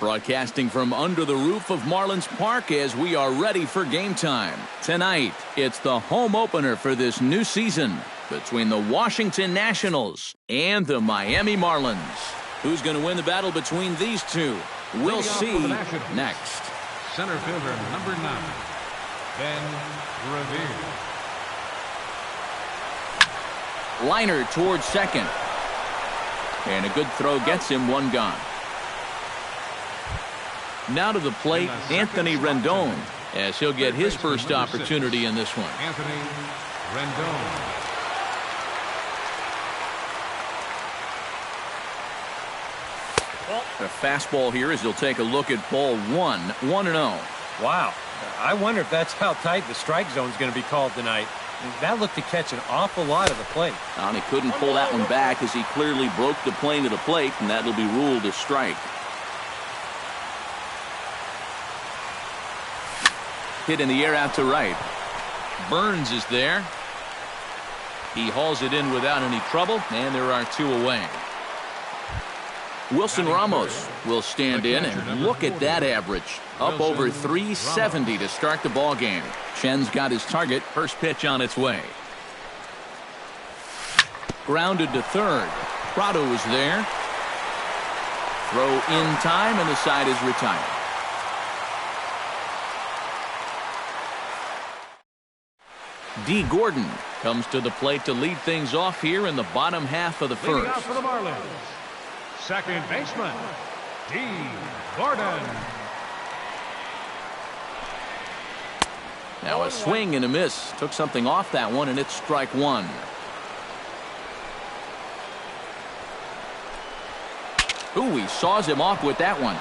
Broadcasting from under the roof of Marlins Park as we are ready for game time. Tonight, it's the home opener for this new season between the Washington Nationals and the Miami Marlins. Who's going to win the battle between these two? We'll see next. Center fielder number 9, Ben Revere. Liner towards second. And a good throw gets him one gone. Now to the plate, Anthony Rendon, as he'll get his first opportunity in this one. Anthony Rendon. A fastball here as he'll take a look at ball 1-0. Wow. I wonder if that's how tight the strike zone is going to be called tonight. That looked to catch an awful lot of the plate. And he couldn't pull that one back as he clearly broke the plane to the plate, and that'll be ruled a strike. Hit in the air out to right. Burns is there. He hauls it in without any trouble, and there are 2 away. Wilson Ramos will stand in, and look at that average. Up over 370 to start the ball game. Chen's got his target. First pitch on its way. Grounded to third. Prado is there. Throw in time, and the side is retired. D. Gordon comes to the plate to lead things off here in the bottom half of the first. Leading out for the Marlins, second baseman, D. Gordon. Now a swing and a miss. Took something off that one, and it's strike one. Ooh, he saws him off with that one.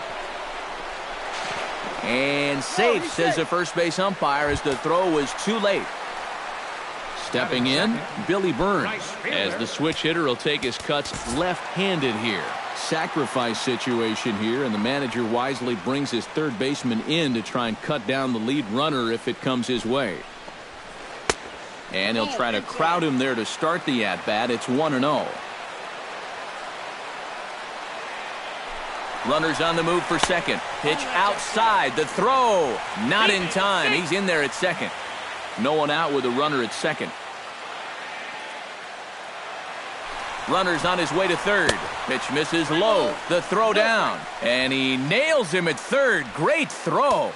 And safe, says the first base umpire, as the throw was too late. Stepping in, Billy Burns, as the switch hitter will take his cuts left-handed here. Sacrifice situation here, and the manager wisely brings his third baseman in to try and cut down the lead runner if it comes his way. And he'll try to crowd him there to start the at-bat. It's 1-0. Runners on the move for second. Pitch outside. The throw. Not in time. He's in there at second. No one out with a runner at second. Runner's on his way to third. Pitch misses low. The throw down. And he nails him at third. Great throw.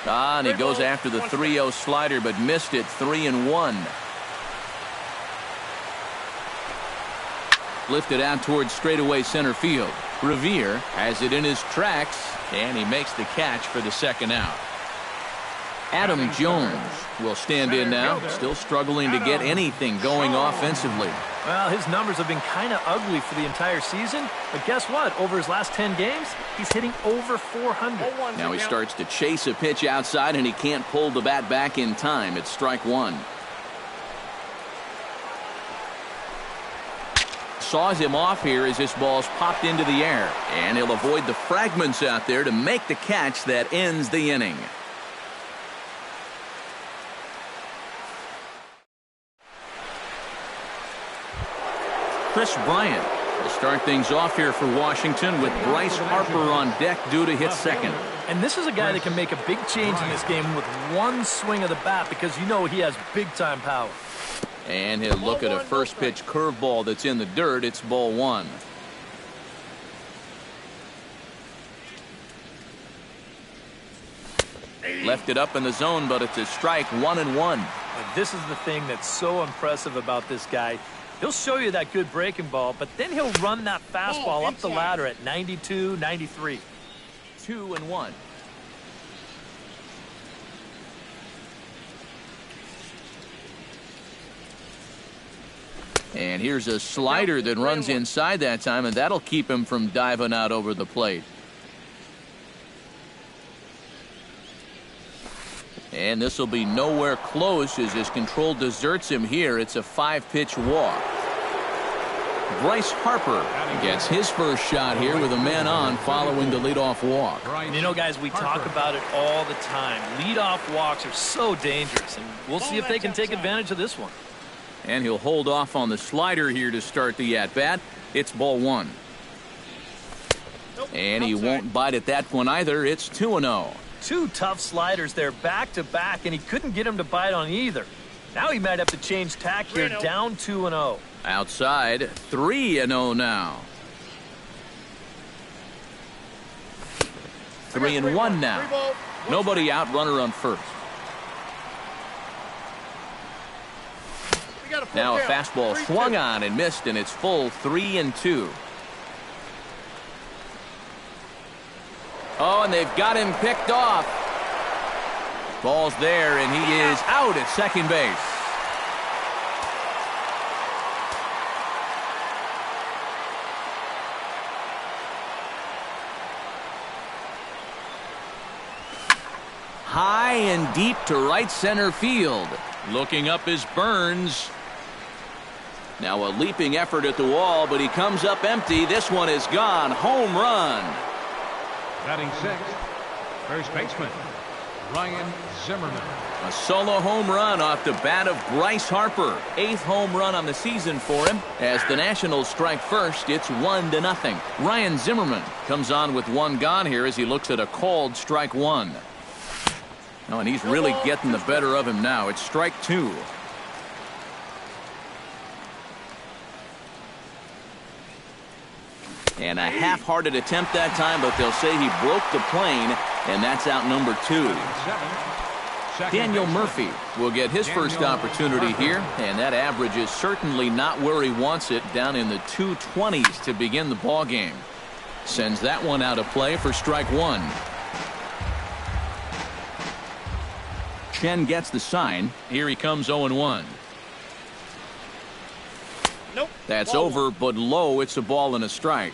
And he goes after the 3-0 slider, but missed it. 3-1. Lifted out towards straightaway center field. Revere has it in his tracks, and he makes the catch for the second out. Adam Jones will stand in now, still struggling to get anything going offensively. Well, his numbers have been kind of ugly for the entire season, but guess what? Over his last 10 games, he's hitting over 400. Now he starts to chase a pitch outside, and he can't pull the bat back in time. It's strike one. Saws him off here as this ball's popped into the air, and he'll avoid the fragments out there to make the catch that ends the inning. Chris Bryant will start things off here for Washington with Bryce Harper on deck due to hit second. And this is a guy that can make a big change in this game with one swing of the bat, because you know he has big-time power. And he'll look at a first pitch curveball that's in the dirt. It's ball one. Left it up in the zone, but it's a strike. 1-1. And this is the thing that's so impressive about this guy. He'll show you that good breaking ball, but then he'll run that fastball up the ladder at 92, 93. 2-1. And here's a slider that runs inside that time, and that'll keep him from diving out over the plate. And this will be nowhere close as his control deserts him here. It's a 5-pitch walk. Bryce Harper gets his first shot here with a man on following the leadoff walk. You know, guys, we talk about it all the time. Leadoff walks are so dangerous, and we'll see if they can take advantage of this one. And he'll hold off on the slider here to start the at-bat. It's ball one. And he won't bite at that one either. It's 2-0. Two tough sliders there back-to-back, and he couldn't get him to bite on either. Now he might have to change tack here, down 2-0. Outside, 3-0 now. 3-1 now. Nobody out, runner on first. Now a fastball swung on and missed, and it's full 3-2. Oh, and they've got him picked off. Ball's there, and he is out at second base. High and deep to right center field. Looking up is Burns. Now a leaping effort at the wall, but he comes up empty. This one is gone. Home run. Batting sixth, first baseman, Ryan Zimmerman. A solo home run off the bat of Bryce Harper. 8th home run on the season for him. As the Nationals strike first, it's 1-0. Ryan Zimmerman comes on with one gone here as he looks at a called strike one. Oh, and he's really getting the better of him now. It's strike two. And a half-hearted attempt that time, but they'll say he broke the plane, and that's out number two. Daniel Murphy will get his first opportunity here, and that average is certainly not where he wants it, down in the 220s to begin the ball game. Sends that one out of play for strike one. Chen gets the sign. Here he comes 0-1. Nope. That's over, but low. It's a ball and a strike.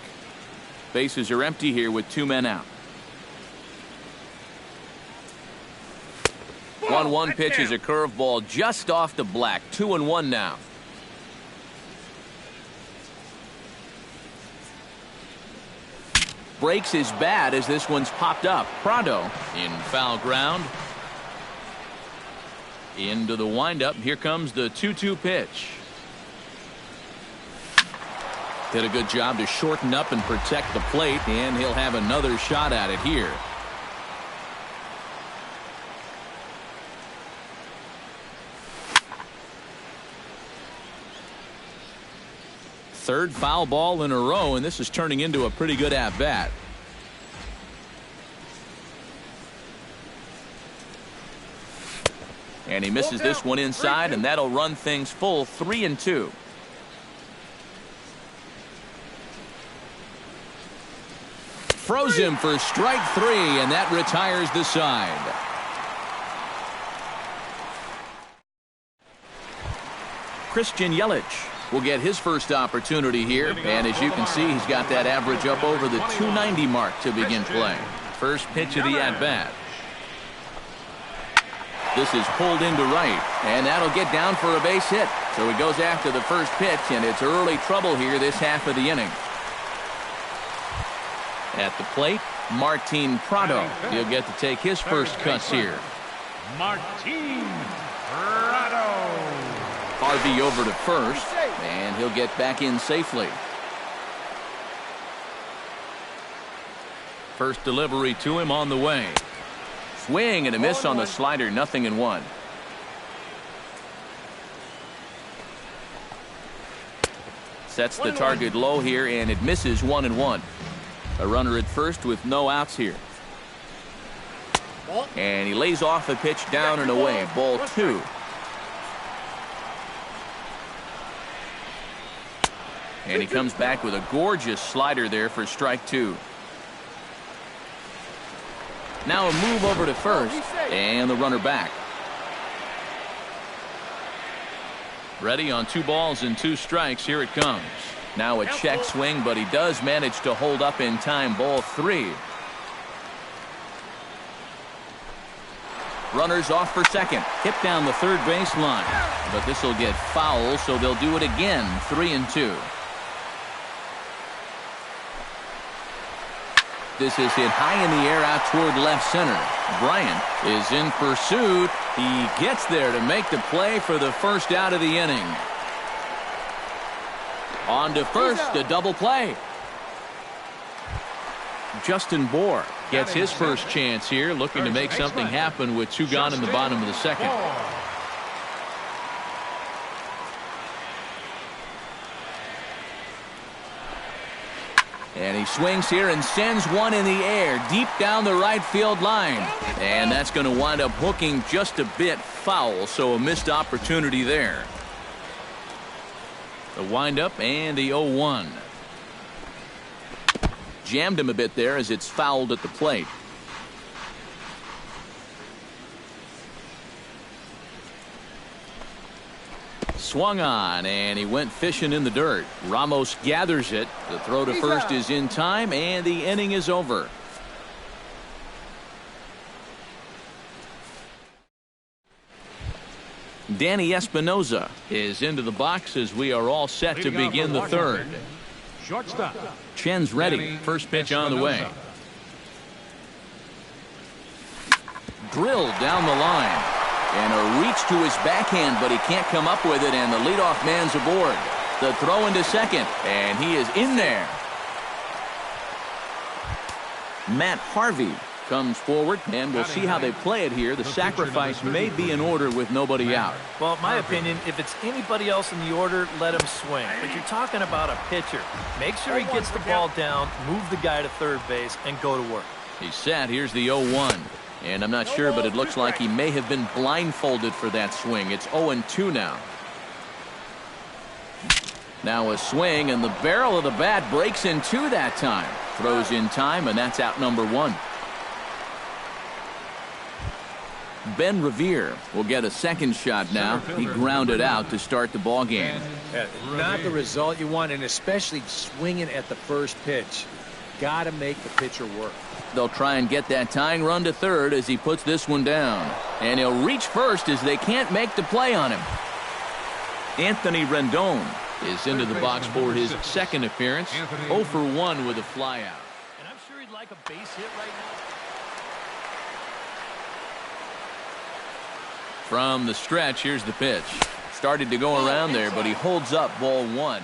Bases are empty here with two men out. 1-1 pitch is a curveball just off the black. 2-1 now. Breaks his bat as this one's popped up. Prado in foul ground. Into the windup. Here comes the 2-2 pitch. Did a good job to shorten up and protect the plate, and he'll have another shot at it here. Third foul ball in a row, and this is turning into a pretty good at-bat. And he misses this one inside, and that'll run things full 3-2. Throws him for strike three, and that retires the side. Christian Yelich will get his first opportunity here, and as you can see, he's got that average up over the 290 mark to begin play. First pitch of the at-bat. This is pulled into right, and that'll get down for a base hit. So he goes after the first pitch, and it's early trouble here this half of the inning. At the plate, Martin Prado. He'll get to take his first cuts here. Martin Prado. Harvey over to first, and he'll get back in safely. First delivery to him on the way. Swing and a miss on the slider, 0-1. Sets the target low here, and it misses 1-1. A runner at first with no outs here. And he lays off a pitch down and away. Ball two. And he comes back with a gorgeous slider there for strike two. Now a move over to first, and the runner back. Ready on 2 balls and 2 strikes. Here it comes. Now a check swing, but he does manage to hold up in time. Ball 3. Runners off for second. Hit down the third base line. But this will get foul, so they'll do it again. 3-2. This is hit high in the air out toward left center. Bryant is in pursuit. He gets there to make the play for the first out of the inning. On to first, a double play. Justin Bohr gets his first chance here, looking to make something happen with 2 gone in the bottom of the second. And he swings here and sends one in the air deep down the right field line. And that's going to wind up hooking just a bit foul, so a missed opportunity there. The windup and the 0-1. Jammed him a bit there as it's fouled at the plate. Swung on, and he went fishing in the dirt. Ramos gathers it. The throw to first is in time, and the inning is over. Danny Espinoza is into the box as we are all set to begin the third. Shortstop. Chen's ready. First pitch on the way. Drilled down the line. And a reach to his backhand, but he can't come up with it, and the leadoff man's aboard. The throw into second, and he is in there. Matt Harvey comes forward, and we'll see how they play it here. The sacrifice may be in order with nobody out. Well, in my opinion, if it's anybody else in the order, let him swing. But you're talking about a pitcher. Make sure he gets the ball down, move the guy to third base, and go to work. He's set. Here's the 0-1. And I'm not sure, but it looks like he may have been blindfolded for that swing. It's 0-2 now. Now a swing, and the barrel of the bat breaks in two that time. Throws in time, and that's out number 1. Ben Revere will get a second shot now. He grounded out to start the ball game. Not the result you want, and especially swinging at the first pitch. Got to make the pitcher work. They'll try and get that tying run to third as he puts this one down. And he'll reach first as they can't make the play on him. Anthony Rendon is into the box for his second appearance. 0 for 1 with a flyout. And I'm sure he'd like a base hit right now. From the stretch, here's the pitch. Started to go around there, but he holds up ball 1.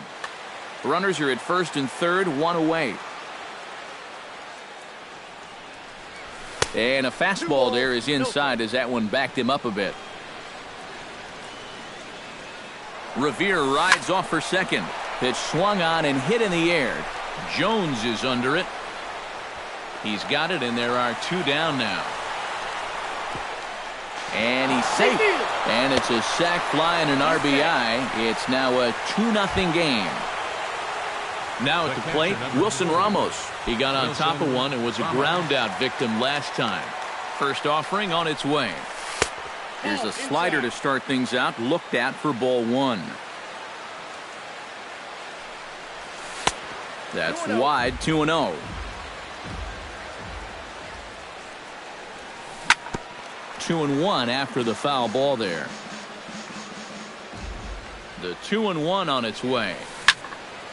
Runners are at first and third, 1 away. And a fastball there is inside as that one backed him up a bit. Revere rides off for second. Pitch swung on and hit in the air. Jones is under it. He's got it, and there are 2 down now. And he's safe. And it's a sac fly and an RBI. It's now a 2-0 game. Now at the plate, Wilson Ramos. He got on top of one and was a ground-out victim last time. First offering on its way. Here's a slider to start things out, looked at for ball 1. That's wide, 2-0. Two and 1 after the foul ball there. The 2-1 on its way.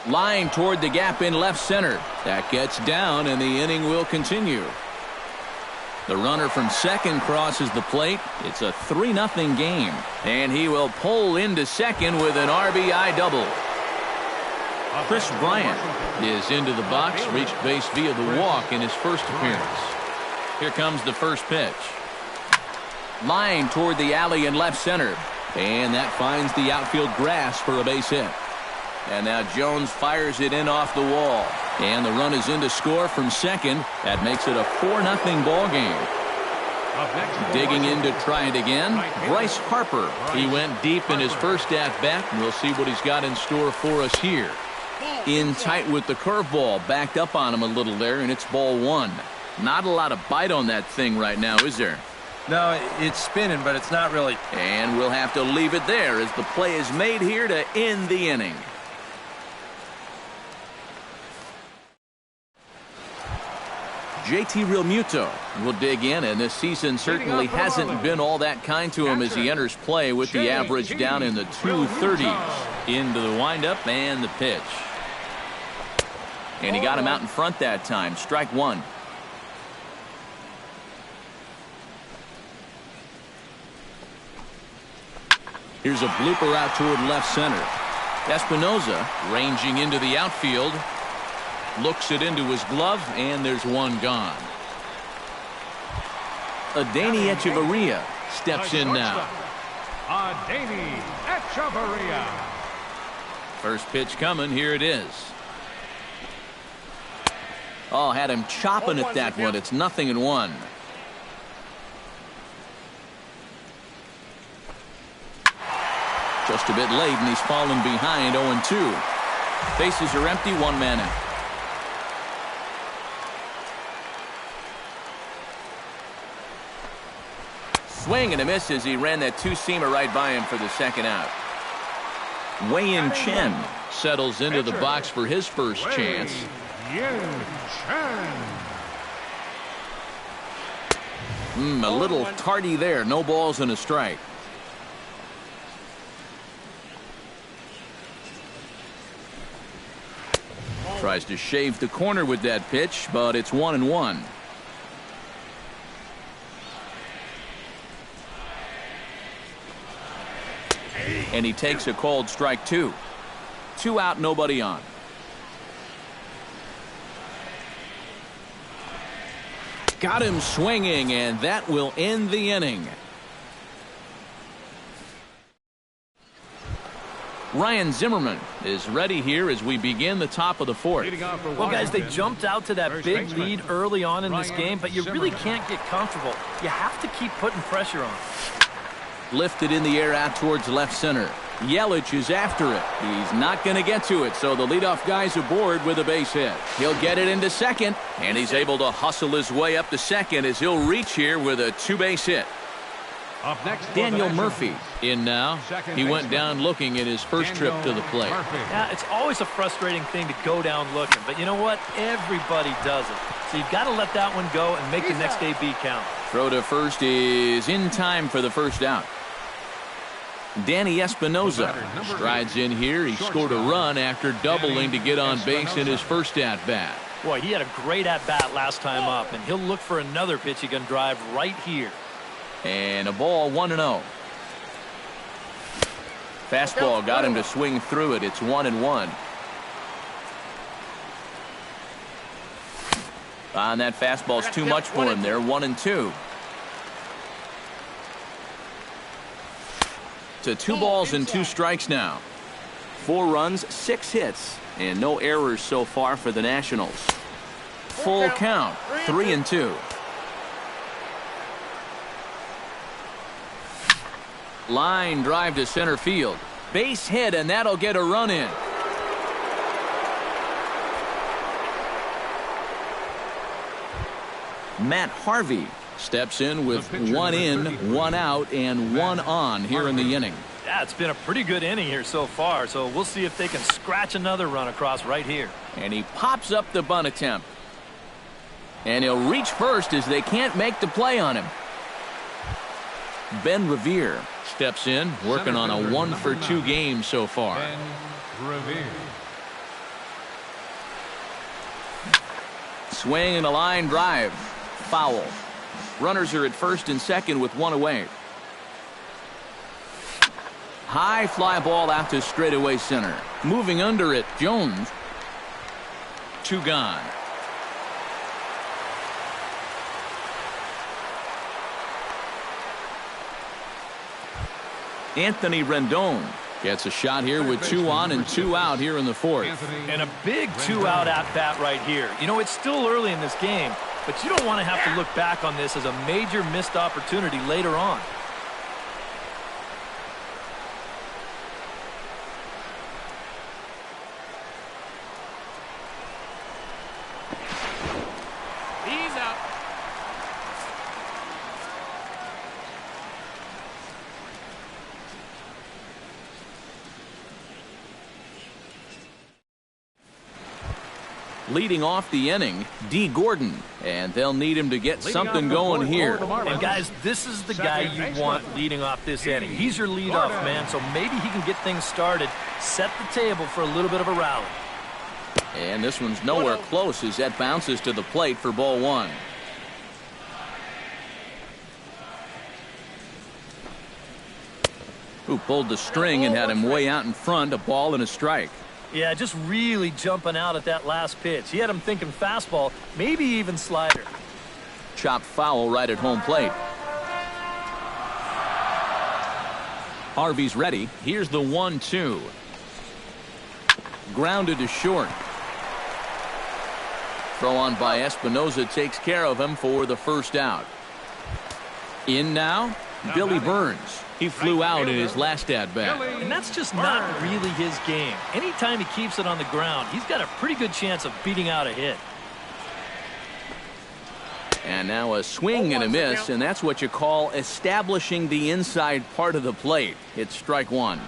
Line toward the gap in left center. That gets down, and the inning will continue. The runner from second crosses the plate. It's a 3-0 game. And he will pull into second with an RBI double. Chris Bryant is into the box. Reached base via the walk in his first appearance. Here comes the first pitch. Line toward the alley in left center. And that finds the outfield grass for a base hit. And now Jones fires it in off the wall. And the run is in to score from second. That makes it a 4-0 ball game. Digging in to try it again, Bryce Harper. He went deep in his first at-bat, and we'll see what he's got in store for us here. In tight with the curveball, backed up on him a little there, and it's ball 1. Not a lot of bite on that thing right now, is there? No, it's spinning, but it's not really. And we'll have to leave it there as the play is made here to end the inning. JT Realmuto will dig in, and this season certainly hasn't been all that kind to him as he enters play with the average down in the 230s. Into the windup and the pitch. And he got him out in front that time. Strike 1. Here's a blooper out toward left center. Espinoza ranging into the outfield. Looks it into his glove, and there's one gone. Adeiny Echeverria steps in now. Adeiny Echeverria. First pitch coming. Here it is. Oh, had him chopping at that one. It's 0-1. Just a bit late, and he's fallen behind 0-2. Bases are empty, one man out. Swing and a miss as he ran that two-seamer right by him for the second out. Wei-Yin Chen settles into the box for his first chance. A little tardy there. No balls and a strike. Tries to shave the corner with that pitch, but it's 1-1. And he takes a called strike two. 2 out, nobody on. Got him swinging, and that will end the inning. Ryan Zimmerman is ready here as we begin the top of the fourth. Well, guys, they jumped out to that big lead early on in this game, but you really can't get comfortable. You have to keep putting pressure on. Lifted in the air out towards left center. Yelich is after it. He's not going to get to it, so the leadoff guy's aboard with a base hit. He'll get it into second, and he's able to hustle his way up to second as he'll reach here with a two-base hit. Up next, Daniel Murphy in now. He went down looking at his first trip to the plate. Yeah, it's always a frustrating thing to go down looking, but you know what? Everybody does it. So you've got to let that one go and make the next AB count. Throw to first is in time for the first out. Danny Espinoza strides in here. He scored a run after doubling to get on base in his first at-bat. Boy, he had a great at-bat last time up, and he'll look for another pitch he can drive right here. And a ball, 1-0. Fastball got him to swing through it. It's 1-1. On that fastball's too much for him there. 1-2. To 2 balls and 2 strikes now. 4 runs, 6 hits, and no errors so far for the Nationals. Full count, 3-2. Line drive to center field. Base hit, and that'll get a run in. Matt Harvey steps in with 1 in, 1 out, and 1 on here in the inning. Yeah, it's been a pretty good inning here so far, so we'll see if they can scratch another run across right here. And he pops up the bunt attempt. And he'll reach first as they can't make the play on him. Ben Revere steps in, working on a 1-for-2 game so far. Ben Revere. Swing and a line drive. Foul. Runners are at first and second with 1 away. High fly ball out to straightaway center. Moving under it, Jones. 2 gone. Anthony Rendon gets a shot here with 2 on and 2 out here in the fourth. And a big 2-out at-bat right here. You know, it's still early in this game, but you don't want to have to look back on this as a major missed opportunity later on. He's up. Leading off the inning, D. Gordon, and they'll need him to get something going here. And guys, this is the guy you want leading off this inning. He's your leadoff man, so maybe he can get things started, set the table for a little bit of a rally. And this one's nowhere close as that bounces to the plate for ball 1. who pulled the string and had him way out in front, a ball and a strike. Yeah, just really jumping out at that last pitch. He had him thinking fastball, maybe even slider. Chopped foul right at home plate. Harvey's ready. Here's the 1-2. Grounded to short. Throw on by Espinosa takes care of him for the first out. In now, Billy Burns. He flew out in his last at-bat. And that's just not really his game. Anytime he keeps it on the ground, he's got a pretty good chance of beating out a hit. And now a swing and a miss, and that's what you call establishing the inside part of the plate. It's strike one.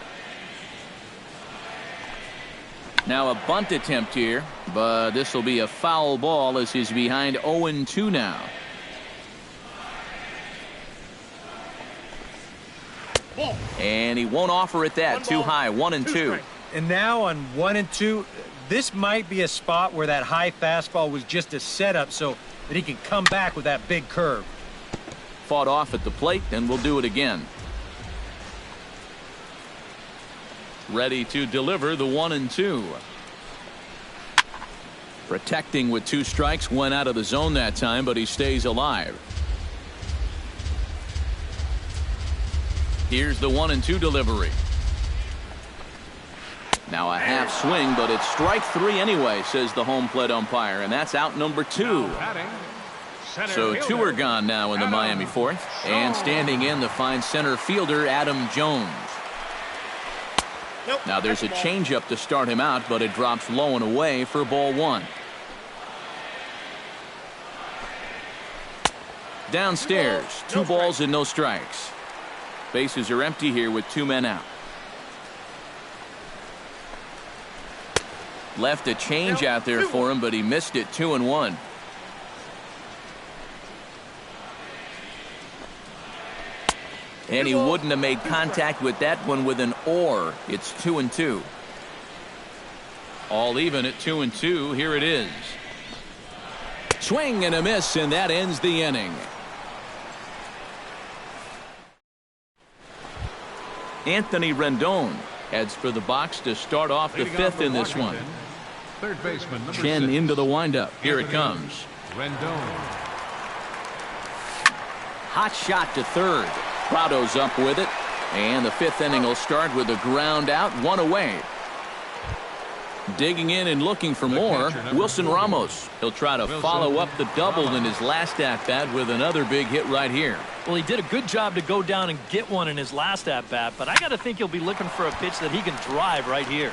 Now a bunt attempt here, but this will be a foul ball as he's behind 0-2 now. And he won't offer it that. Too high. 1-2. And now on 1-2, this might be a spot where that high fastball was just a setup so that he can come back with that big curve. Fought off at the plate, and we'll do it again. Ready to deliver the 1-2. Protecting with 2 strikes, went out of the zone that time, but he stays alive. Here's the 1-2 delivery. Now a half swing, but it's strike 3 anyway, says the home plate umpire, and that's out number 2. So 2 are gone now in the Miami fourth, and standing in the fine center fielder Adam Jones. Now there's a changeup to start him out, but it drops low and away for ball 1. Downstairs, 2 balls and no strikes. Bases are empty here with 2 men out. Left a change out there for him, but he missed it. 2-1. And he wouldn't have made contact with that one with an or. It's 2-2. All even at 2-2. Here it is. Swing and a miss, and that ends the inning. Anthony Rendon heads for the box to start off the 5th in this one. Third baseman, number Chen 6. into the windup. Here it comes. Rendon. Hot shot to third. Prado's up with it. And the 5th inning will start with a ground out, 1 away. Digging in and looking for more, Wilson Ramos. He'll try to follow up the double in his last at-bat with another big hit right here. Well, he did a good job to go down and get one in his last at-bat, but I got to think he'll be looking for a pitch that he can drive right here.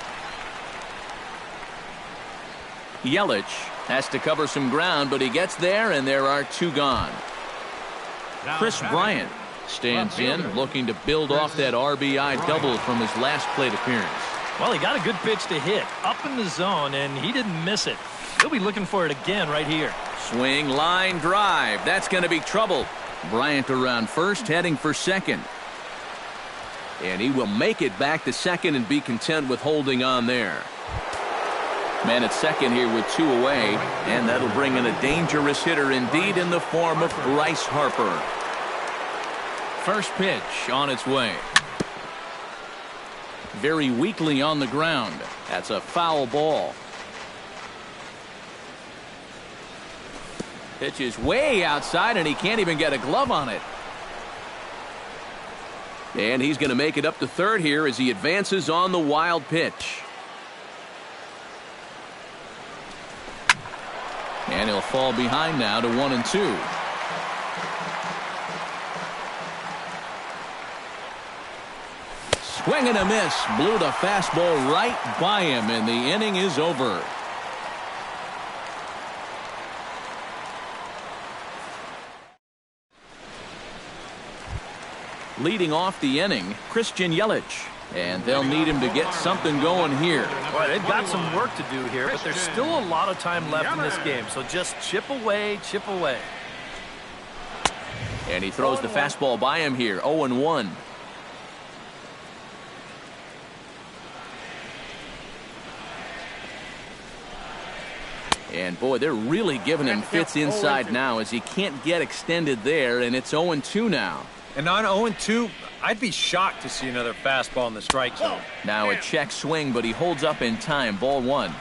Yelich has to cover some ground, but he gets there, and there are 2 gone. Chris Bryant stands in, looking to build off that RBI double from his last plate appearance. Well, he got a good pitch to hit up in the zone, and he didn't miss it. He'll be looking for it again right here. Swing, line drive. That's going to be trouble. Bryant around first, heading for second. And he will make it back to second and be content with holding on there. Man at second here with 2 away, and that'll bring in a dangerous hitter indeed in the form of Bryce Harper. First pitch on its way. Very weakly on the ground. That's a foul ball. Pitch is way outside, and he can't even get a glove on it. And he's going to make it up to third here as he advances on the wild pitch. And he'll fall behind now to 1-2. Swing and a miss. Blew the fastball right by him, and the inning is over. Leading off the inning, Christian Yelich. And they'll need him to get something going here. Well, they've got some work to do here, but there's still a lot of time left in this game. So just chip away, chip away. And he throws the fastball by him here. 0-1. And boy, they're really giving him fits inside now as he can't get extended there, and it's 0-2 now. And on 0-2, I'd be shocked to see another fastball in the strike zone. Now a check swing, but he holds up in time. Ball 1.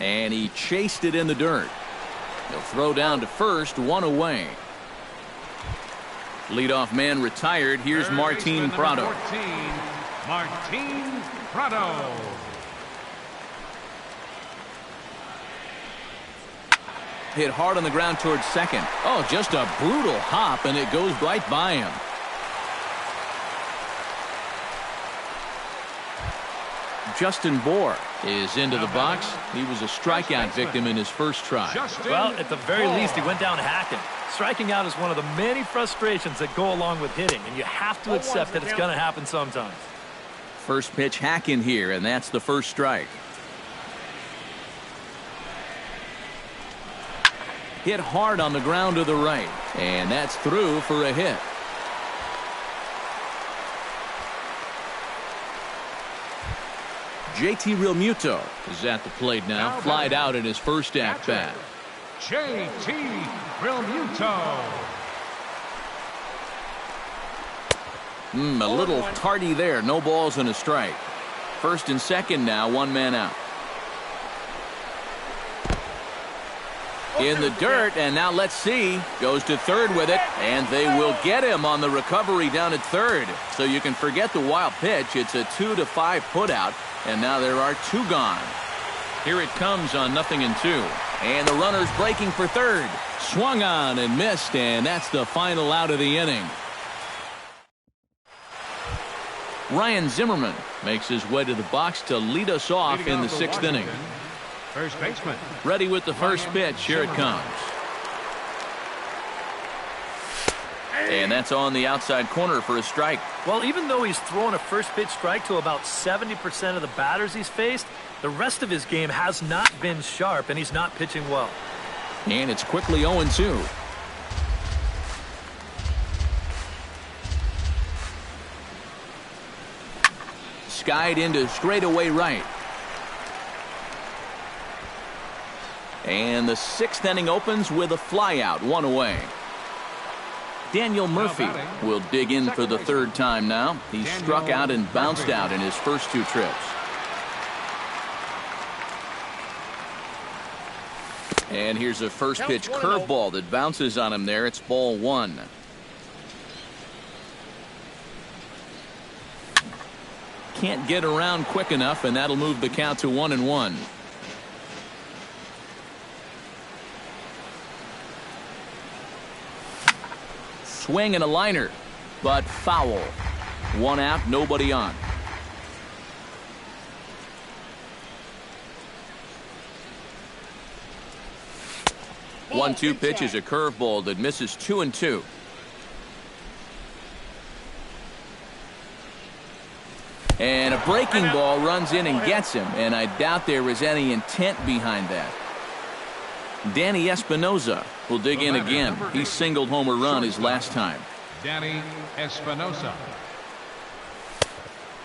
And he chased it in the dirt. He'll throw down to first, 1 away. Leadoff man retired. Here's Martin Prado. 14, Martin Prado. Hit hard on the ground towards second. Oh, just a brutal hop, and it goes right by him. Justin Bohr is into the box. He was a strikeout victim in his first try. Well, at the very least, he went down hacking. Striking out is one of the many frustrations that go along with hitting, and you have to accept that it's going to happen sometimes. First pitch hacking here, and that's the first strike. Hit hard on the ground to the right, and that's through for a hit. JT Realmuto is at the plate now, flied out in his first at-bat. JT Realmuto. A little tardy there. No balls and a strike. First and second now, 1 man out. In the dirt, and now let's see. Goes to third with it, and they will get him on the recovery down at third. So you can forget the wild pitch. It's a 2-5 putout, and now there are 2 gone. Here it comes on 0-2. And the runner's breaking for third. Swung on and missed, and that's the final out of the inning. Ryan Zimmerman makes his way to the box to lead us off in the 6th inning. First baseman. Ready with the first pitch. Here it comes. And that's on the outside corner for a strike. Well, even though he's thrown a first pitch strike to about 70% of the batters he's faced, the rest of his game has not been sharp, and he's not pitching well. And it's quickly 0-2. Skied into straightaway right. And the 6th inning opens with a flyout, 1 away. Daniel Murphy will dig in for the 3rd time now. He's struck out and bounced out in his first 2 trips. And here's a first pitch curveball that bounces on him there. It's ball 1. Can't get around quick enough, and that'll move the count to 1-1. Swing and a liner, but foul. 1 out, nobody on. Ball 1-2 pitch is a curveball that misses 2-2. And a breaking ball runs in and gets him, and I doubt there was any intent behind that. Danny Espinosa will dig in again. He singled home a run his last time. Danny Espinosa.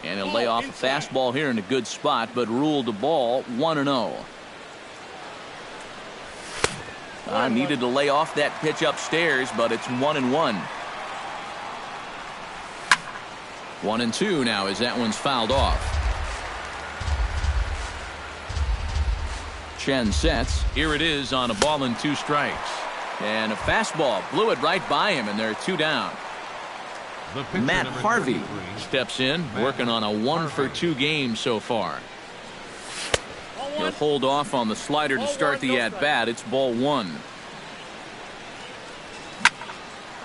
And he'll lay off a fastball here in a good spot, but ruled the ball 1-0. Needed to lay off that pitch upstairs, but it's 1-1. 1-2 now as that one's fouled off. Chen sets. Here it is on a ball and 2 strikes. And a fastball blew it right by him, and there are 2 down. Matt Harvey steps in, working on a 1-for-2 game so far. He'll hold off on the slider to start the at-bat. It's ball 1.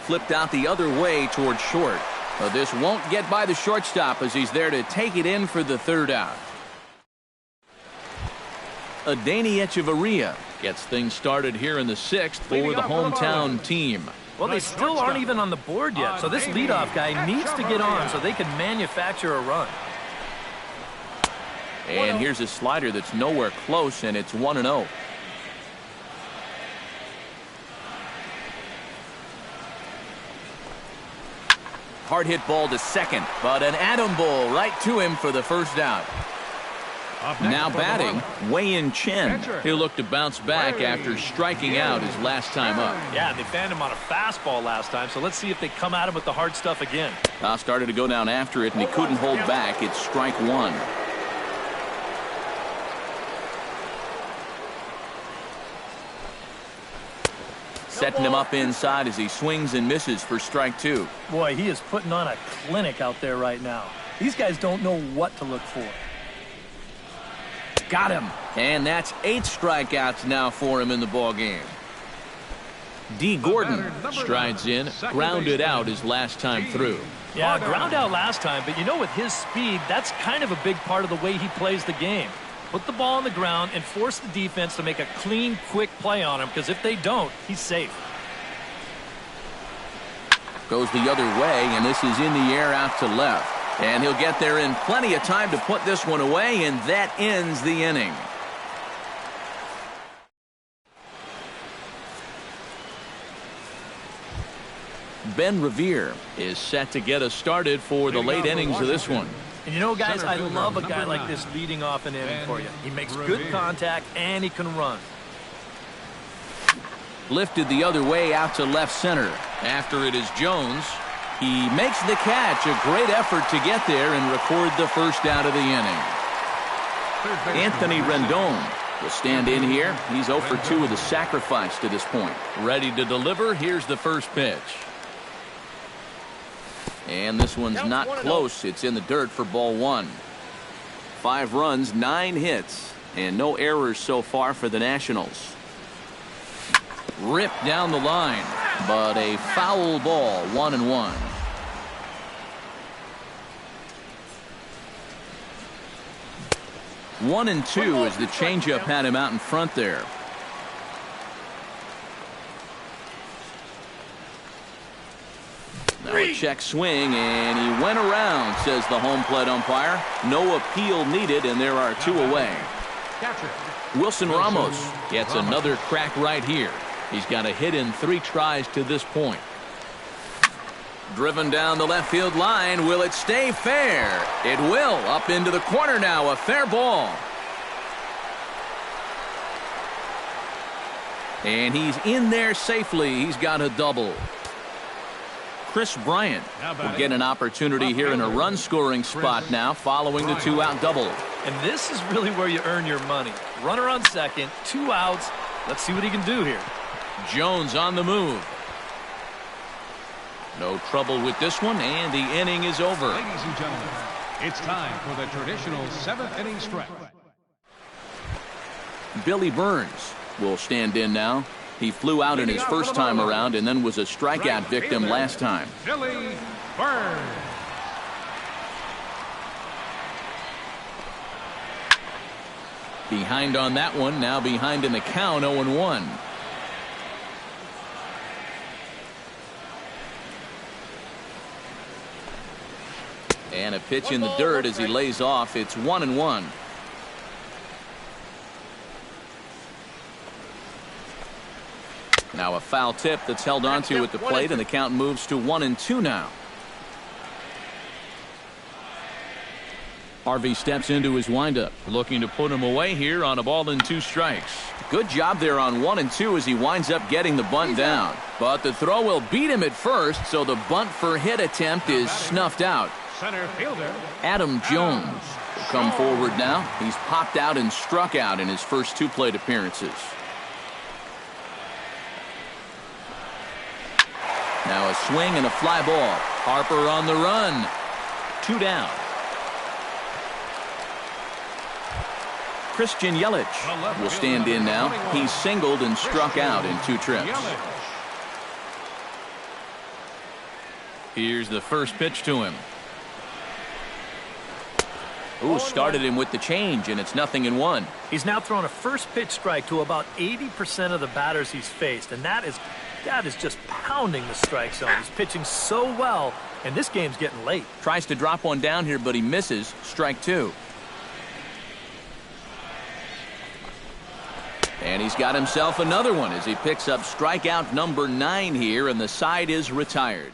Flipped out the other way towards short. This won't get by the shortstop as he's there to take it in for the 3rd out. Adeiny Echeverria gets things started here in the 6th for the hometown team. Well, they still aren't even on the board yet, so this leadoff guy needs to get on so they can manufacture a run. And here's a slider that's nowhere close, and it's 1-0. Hard hit ball to second, but an atom ball right to him for the 1st out. Now batting, Wei-Yin Chen. He'll look to bounce back after striking out his last time up. Yeah, they fanned him on a fastball last time, so let's see if they come at him with the hard stuff again. Started to go down after it, and he couldn't hold back. It's strike one. Setting him up inside as he swings and misses for strike two. Boy, he is putting on a clinic out there right now. These guys don't know what to look for. Got him. And that's 8 strikeouts now for him in the ballgame. D. Gordon strides in, grounded out his last time through. Yeah, ground out last time, but you know, with his speed, that's kind of a big part of the way he plays the game. Put the ball on the ground and force the defense to make a clean, quick play on him, because if they don't, he's safe. Goes the other way, and this is in the air out to left. And he'll get there in plenty of time to put this one away, and that ends the inning. Ben Revere is set to get us started for the late innings of this one. And you know, guys, I love a guy like this leading off an inning for you. He makes good contact, and he can run. Lifted the other way out to left center. After it is Jones. He makes the catch. A great effort to get there and record the first out of the inning. Anthony Rendon will stand in here. He's 0 for 2 with a sacrifice to this point. Ready to deliver. Here's the first pitch. And this one's not close. It's in the dirt for ball 1. 5 runs, 9 hits, and no errors so far for the Nationals. Ripped down the line, but a foul ball, 1-1. One and two as the changeup had him out in front there. Now a check swing, and he went around, says the home plate umpire. No appeal needed, and there are 2 away. Wilson Ramos gets another crack right here. He's got a hit in 3 tries to this point. Driven down the left field line. Will it stay fair? It will. Up into the corner now. A fair ball. And he's in there safely. He's got a double. Chris Bryant will get an opportunity here in a run-scoring spot now following the 2-out double. And this is really where you earn your money. Runner on second, 2 outs. Let's see what he can do here. Jones on the move. No trouble with this one, and the inning is over. Ladies and gentlemen, it's time for the traditional 7th inning stretch. Billy Burns will stand in now. He flew out in his first time around and then was a strikeout victim last time. Billy Burns. Behind on that one, now behind in the count, 0-1. And a pitch in the dirt as he lays off. It's 1-1. Now a foul tip that's held onto at the plate, and the count moves to 1-2 now. Harvey steps into his windup, looking to put him away here on a ball and 2 strikes. Good job there on 1-2 as he winds up getting the bunt down. But the throw will beat him at first, so the bunt for hit attempt is snuffed out. Center fielder Adam Jones will come forward now. He's popped out and struck out in his first 2 plate appearances. Now a swing and a fly ball. Harper on the run. 2 down. Christian Yelich will stand in now. He's singled and struck out in 2 trips. Here's the first pitch to him. Ooh, started him with the change, and it's 0-1. He's now thrown a first pitch strike to about 80% of the batters he's faced, and that is just pounding the strike zone. He's pitching so well, and this game's getting late. Tries to drop one down here, but he misses. Strike 2. And he's got himself another one as he picks up strikeout number 9 here, and the side is retired.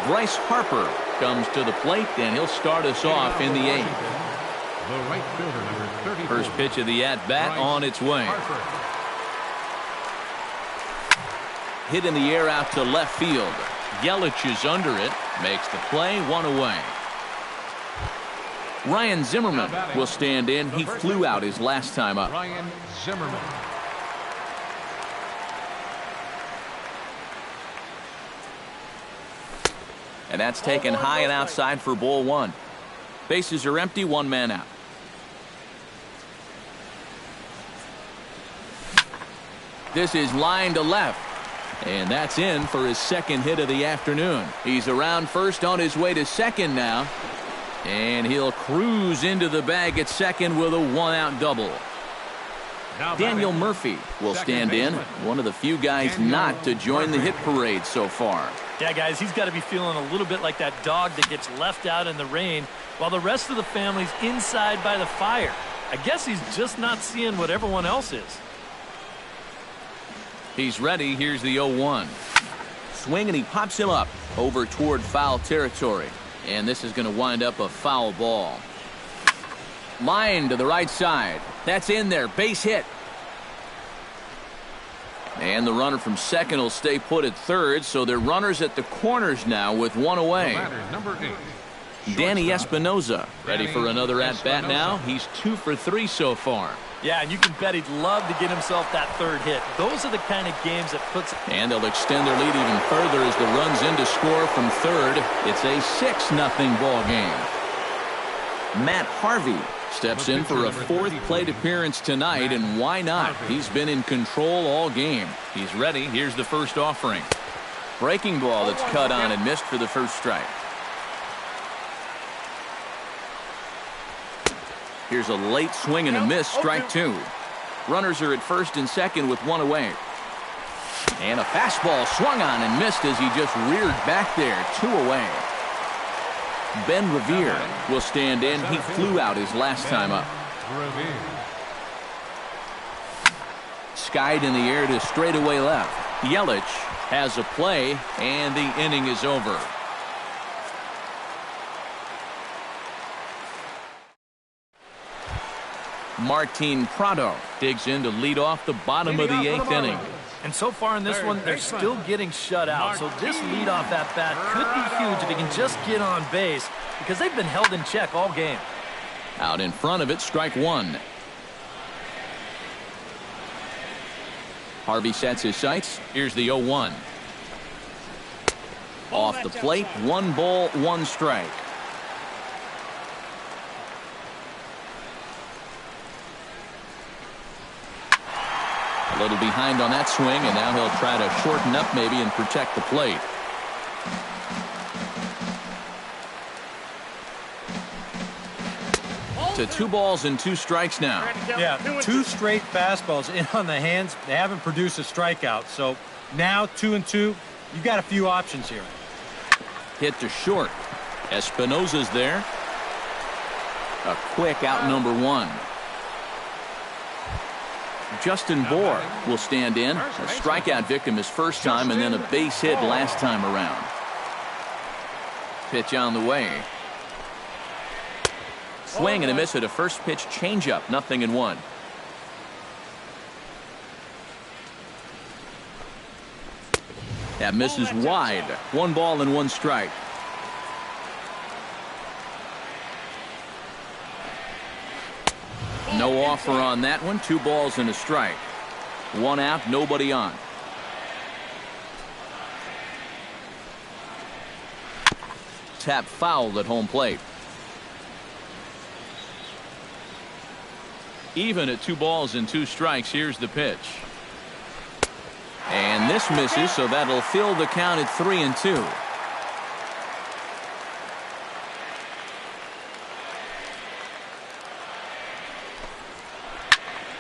Bryce Harper comes to the plate, and he'll start us off in the 8th. The right fielder, number 34. First pitch of the at-bat on its way. Hit in the air out to left field. Yelich is under it. Makes the play, one away. Ryan Zimmerman will stand in. He flew out his last time up. Ryan Zimmerman. And that's taken high and outside for ball one. Bases are empty, one man out. This is line to left. And that's in for his second hit of the afternoon. He's around first, on his way to second now. And he'll cruise into the bag at second with a one-out double. Daniel Murphy will stand in. One of the few guys not to join the hit parade so far. Yeah, guys, he's got to be feeling a little bit like that dog that gets left out in the rain while the rest of the family's inside by the fire. I guess he's just not seeing what everyone else is. He's ready. Here's the 0-1. Swing, and he pops him up over toward foul territory. And this is going to wind up a foul ball. Line to the right side. That's in there. Base hit. And the runner from second will stay put at third, so they're runners at the corners now with one away. Number 8. Danny Espinosa ready for another at-bat now. He's 2 for 3 so far. Yeah, and you can bet he'd love to get himself that third hit. Those are the kind of games that puts... And they'll extend their lead even further as the run's in to score from third. It's a 6-0 ball game. Matt Harvey steps in for a 4th plate appearance tonight, and why not? He's been in control all game. He's ready. Here's the first offering. Breaking ball that's cut on and missed for the first strike. Here's a late swing and a miss, strike 2. Runners are at first and second with one away. And a fastball swung on and missed as he just reared back there, 2 away. Ben Revere will stand in. He flew out his last time up. Skied in the air to straightaway left. Yelich has a play, and the inning is over. Martin Prado digs in to lead off the bottom of the 8th inning. And so far in this one, they're still getting shut out. So this leadoff at-bat could be huge if he can just get on base, because they've been held in check all game. Out in front of it, strike 1. Harvey sets his sights. Here's the 0-1. Off the plate, 1 ball, 1 strike. A little behind on that swing, and now he'll try to shorten up maybe and protect the plate. To 2 balls and 2 strikes now. Yeah, 2 straight fastballs in on the hands. They haven't produced a strikeout. So now 2-2. You've got a few options here. Hit to short. Espinosa's there. A quick out number 1. Justin Bohr will stand in. A strikeout victim his first time, and then a base hit last time around. Pitch on the way. Swing and a miss at a first pitch changeup. 0-1. That misses wide. 1 ball and 1 strike. No offer on that one. 2 balls and a strike. 1 out, nobody on. Tap fouled at home plate. Even at 2 balls and 2 strikes. Here's the pitch. And this misses, so that'll fill the count at 3-2.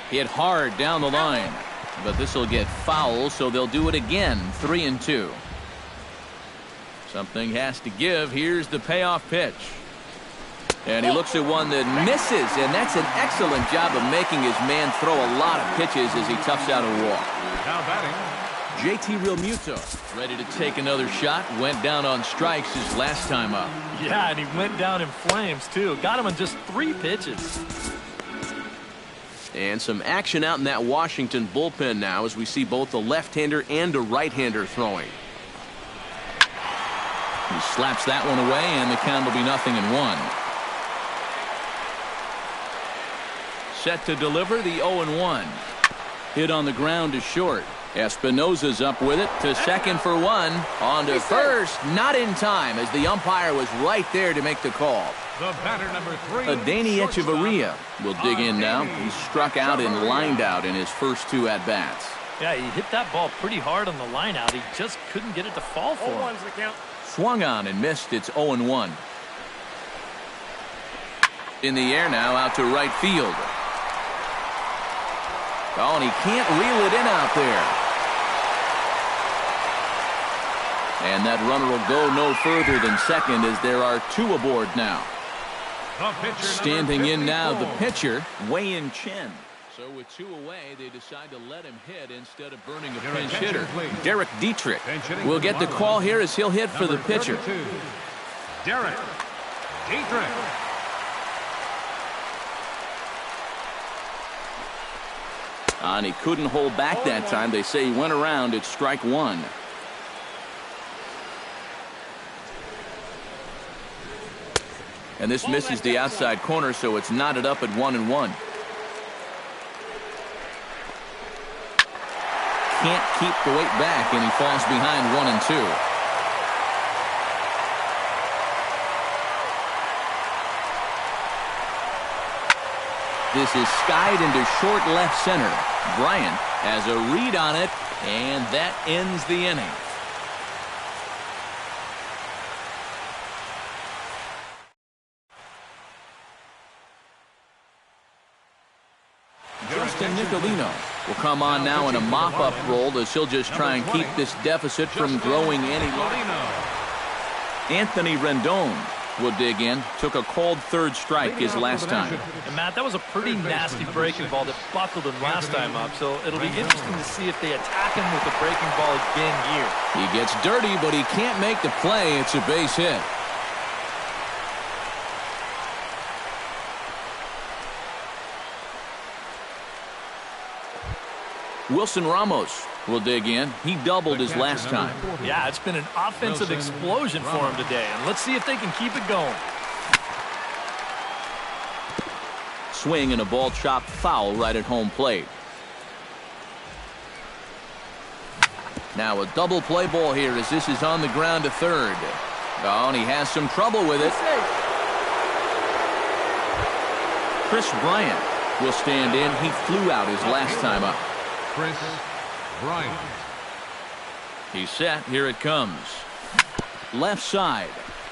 Hit hard down the line, but this will get foul, so they'll do it again. 3-2. Something has to give. Here's the payoff pitch. And he looks at one that misses, and that's an excellent job of making his man throw a lot of pitches as he toughs out a walk. Now batting, JT Realmuto ready to take another shot. Went down on strikes his last time up. Yeah, and he went down in flames, too. Got him in just 3 pitches. And some action out in that Washington bullpen now as we see both a left-hander and a right-hander throwing. He slaps that one away, and the count will be 0-1. Set to deliver the 0-1. Hit on the ground to short. Espinosa's up with it to second for 1. On to first, not in time as the umpire was right there to make the call. The batter, number 3. Adani Echeverria will dig in now. He struck out and lined out in his first 2 at-bats. Yeah, he hit that ball pretty hard on the line out. He just couldn't get it to fall for him. Swung on and missed. It's 0-1. In the air now, out to right field. Oh, and he can't reel it in out there. And that runner will go no further than second as there are 2 aboard now. Standing in now, the pitcher, Wei-Yin Chen. So with 2 away, they decide to let him hit instead of burning a pinch hitter. Derek Dietrich will get the call here as he'll hit for the pitcher. Derek Dietrich. And he couldn't hold back that time. They say he went around. It's strike 1. And this misses the outside corner, so it's knotted up at 1-1. Can't keep the weight back, and he falls behind 1-2. This is skied into short left center. Bryant has a read on it, and that ends the inning. Justin Nicolino will come on now in a mop-up role as he'll just try and keep this deficit from growing any longer. Anthony Rendon will dig in. Took a cold third strike his last time. And Matt, that was a pretty nasty breaking ball that buckled him last time up, so it'll be interesting to see if they attack him with a breaking ball again here. He gets dirty, but he can't make the play. It's a base hit. Wilson Ramos will dig in. He doubled his last time. Yeah, it's been an offensive explosion for him today, and let's see if they can keep it going. Swing and a ball chopped foul right at home plate. Now a double play ball here as this is on the ground to third. Oh, and he has some trouble with it. Chris Bryant will stand in. He flew out his last time up. Chris Bryant. He's set. Here it comes. Left side.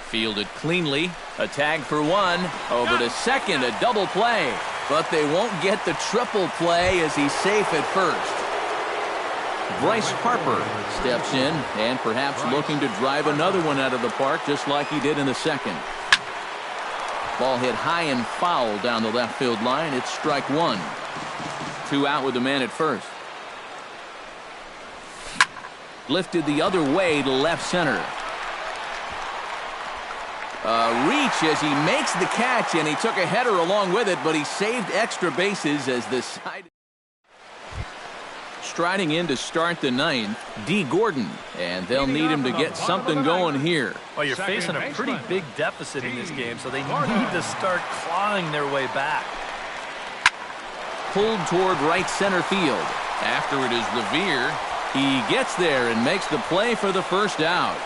Fielded cleanly. A tag for 1. Over to second. A double play. But they won't get the triple play as he's safe at first. Bryce Harper steps in and perhaps looking to drive another one out of the park just like he did in the second. Ball hit high and foul down the left field line. It's strike 1. 2 out with the man at first. Lifted the other way to left center. Reach as he makes the catch, and he took a header along with it, but he saved extra bases as the side. Striding in to start the 9th, D. Gordon, and they'll need him to get something going here. Well, you're facing a pretty big deficit in this game, so they need to start clawing their way back. Pulled toward right center field. After it is Revere. He gets there and makes the play for the first out.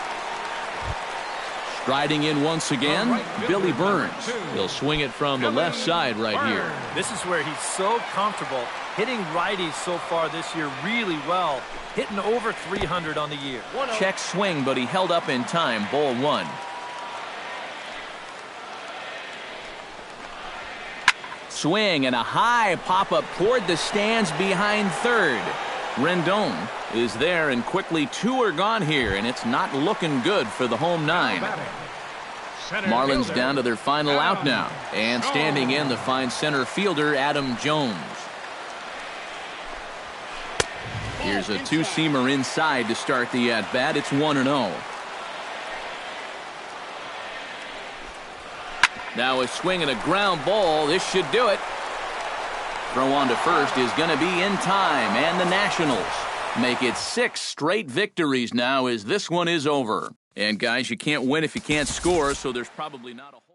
Striding in once again, Billy Burns. He'll swing it from the left side right here. This is where he's so comfortable hitting righties so far this year really well, hitting over 300 on the year. Check swing, but he held up in time. Ball 1. Swing and a high pop-up toward the stands behind third. Rendon is there, and quickly 2 are gone here, and it's not looking good for the home 9. Marlins down to their final out now, and standing in the fine center fielder Adam Jones. Here's a two-seamer inside to start the at-bat. It's 1-0. Now a swing and a ground ball. This should do it. Throw on to first is going to be in time, and the Nationals make it 6 straight victories now as this one is over. And guys, you can't win if you can't score, so there's probably not a